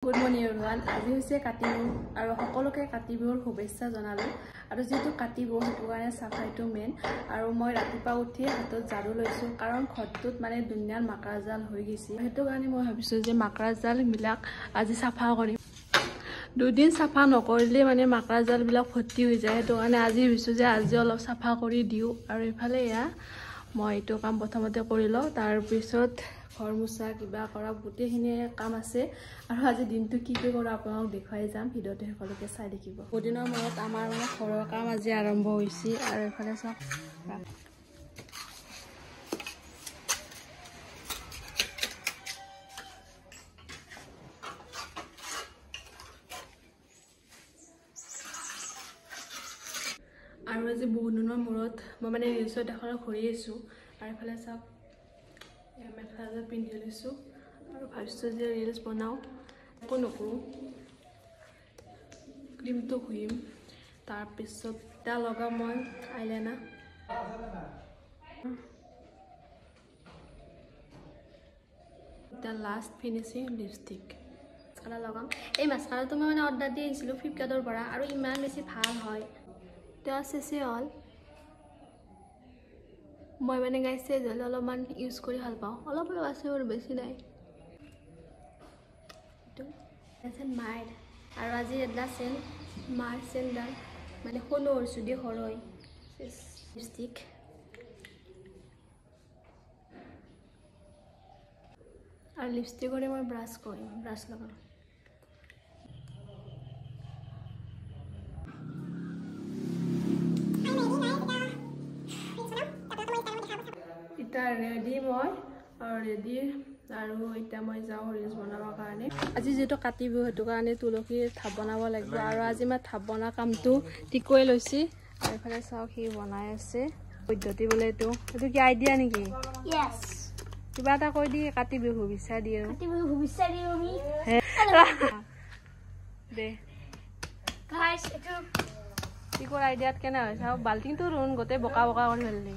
Good morning everyone. আজি হৈছে কাতি বিহু আৰু সকলোকে কাতি বিহুৰ শুভেচ্ছা জনালো আৰু যেটো কাতি বিহু হেতু কাৰণে সাফাইটো মেন আৰু মই ৰাতিপুৱা উঠি হাতত ঝাৰু লৈছো কাৰণ ঘৰটোত মানে দুনিয়াৰ মাকৰা জাল হৈ গৈছে হেতু কাৰণে মই ভাবিছো যে মাকৰা জাল বিলাক আজি সাফা কৰিম দুদিন সাফা নকৰিলে মানে মাকৰা জাল বিলাক ভৰ্তি হৈ যায় হেতু কাৰণে আজি ভাবিছো যে আজি অলপ সাফা কৰি দিও আৰু ইফালে ইয়া মই এটো কাম প্ৰথমতে কৰিলো তাৰ পিছত ঘৰ মুছা কিবা কৰা গুটেখিনি কাম আছে আৰু আজি দিনটো কি কি কৰা আপোনাক দেখাই যাম ভিডিওতে সকলোকে চাই দেখিব দিনৰ মূৰত আমাৰ মানে ঘৰৰ কাম আজি আৰম্ভ হৈছে আৰু এফালে সব আৰু আজি বহুত দিনৰ মূৰত মই মানে ৰিলছত দেখাৰ ঘূৰি আছো আৰু এফালে সব মেখেলা পিন্ধি লৈছো আৰু ভাবিছো যে ৰিলছ বনাও একো নকৰো ক্ৰীমটো ঘুৰিম তাৰ পিছত তা লগা মই eyeliner The last finishing lipstick মাস্কাৰা লগাম এই মাস্কাৰাটো মই মানে অৰ্ডাৰ দি আনিছিলো ফ্লিপকাৰ্টৰ পৰা আৰু ইমান বেছি ভাল হয় তে আছে অল মই মানে গাইছে জল অলপমান ইউজ কৰি ভাল পাওঁ অলপ অলপ আছে আৰু বেছি নাই তো আছে মাইড আৰু আজি এটা সেন মাৰ সেন্ডাল মানে হলৰ সুদি হৰই লিপস্টিক আৰ লিপস্টিক কৰে মই ব্ৰাশ কৰি ব্ৰাশ লাগাম এটা ৰেডি মই আৰ ৰেডি আৰু এটা মই যাও ৰিলছ বনাবৰ কাৰণে আজি যেটো কাটি বিহু হেতু কাৰণে তুলসীৰ থাপ বনাব লাগিব আৰু আজি মই থাপ বনা কামটো টিকৈ লৈছি আৰু এফালে চাও কি বনাই আছে পদ্ধতি বলে এটো কি আইডিয়া নেকি Yes. কিবা এটা কৈ দি কাটি বিহু বিচা দি আৰু কাটি বিহু বিচা দি আমি দে গাইস এটো কি কৰ আইডিয়াত কেনে হয় চাও বালটিংটো ৰুন গতে বকা বকা কৰি ফেললি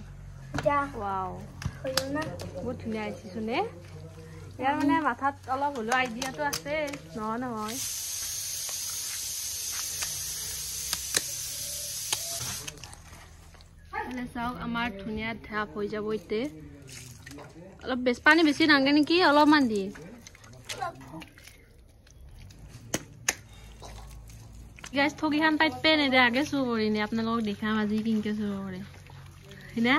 যা ওয়াও হইল না বহুত ধুনীয়া আইছি শুনে ইয়াৰ মানে মাথাত অলপ হলো আইডিয়াটো আছে নহয় মানে চাও আমাৰ ধুনীয়া ধাপ হৈ যাব ইতে অলপ বেছ পানী বেছি নাংগে নেকি অলপমান দি গাইস ঠগিখান টাইট পেন এ আগে চু কৰিনি আপোনালোক দেখাম আজি কিনকে চু কৰে হিনা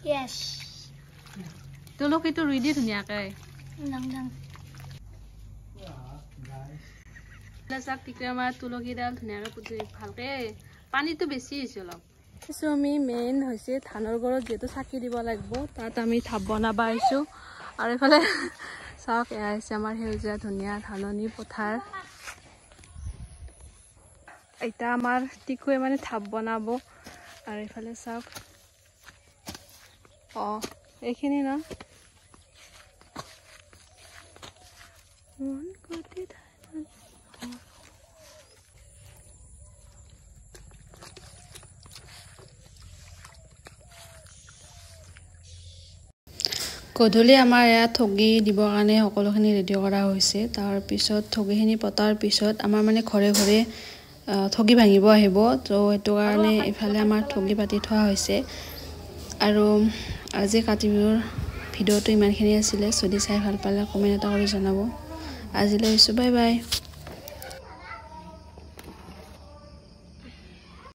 Yes. তুলসীটো ৰুই দি ধুনীয়াকৈ নাং নাং লাসাক টিকৰামা তুলসীডাল ধুনীয়াকৈ পুতি ভালকে পানীটো বেছি হৈছে অলপ কিছু আমি মেইন হৈছে ধানৰ গৰত যেটো চাকি দিব লাগিব তাত আমি থাপ বনাবা আইছো আৰু এফালে চাওক আছে আমাৰ হেউজা ধুনীয়া ধাননি পথাৰ এটা আমাৰ টিকুৱে মানে থাপ বনাব আৰু এফালে চাওক এইখিনি না মন কৰতে গধূলি আমাৰ ইয়াত ঠগি দিবৰ কাৰণে সকলোখিনি ৰেডি কৰা হৈছে তাৰ পিছত ঠগিখিনি পতাৰ পিছত আমাৰ মানে ঘৰে ঘৰে ঠগি ভাঙিব আহিব তো এটো কাৰণে ইফালে আমাৰ ঠগি পাতি থোৱা হৈছে আৰু আজি কাতি বিহুৰ ভিডিওটো ইমানখিনি আছিল যদি চাই ভাল পালে কমেন্ট এটা কৰি জনাব আজিলৈ বাই বাই